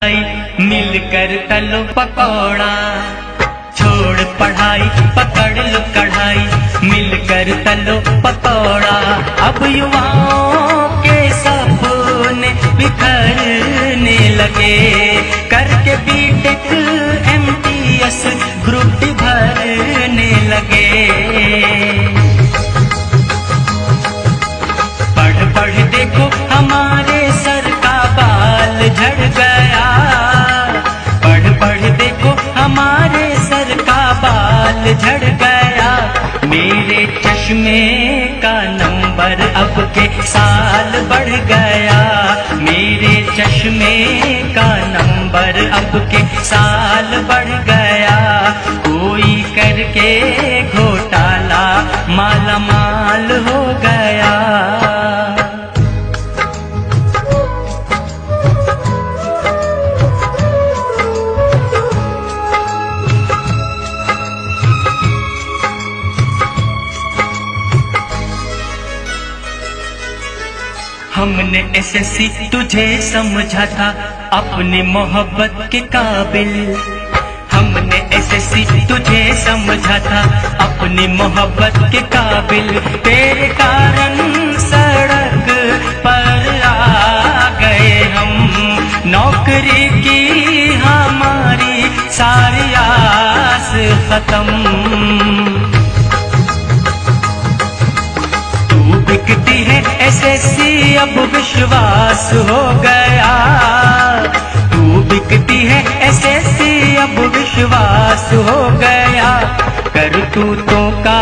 मिलकर तलो पकौड़ा, छोड़ पढ़ाई पकड़ लो कढ़ाई, मिलकर तलो पकौड़ा। अब युवाओं के सपने बिखरने लगे, करके बीटेक MTS ग्रुप डी भरने लगे। पढ़ पढ़ देखो हमारे सर का बाल झड़ गया, पढ़ पढ़ देखो हमारे सर का बाल झड़ गया। मेरे चश्मे का नंबर अब के साल बढ़ गया, मेरे चश्मे का नंबर अब के साल बढ़ गया। कोई करके घोटाला माला माल हो गया। हमने SSC तुझे समझा था अपनी मोहब्बत के काबिल, हमने SSC तुझे समझा था अपनी मोहब्बत के काबिल। तेरे कारण सड़क पर आ गए हम, नौकरी की हमारी सारी आस खत्म। बिकती है SSC अब विश्वास हो गया, तू बिकती है SSC अब विश्वास हो गया। करतूतों का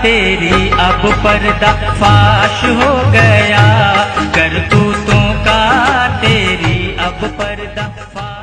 तेरी अब पर्दा फाश हो गया, करतूतों का तेरी अब पर्दा फाश।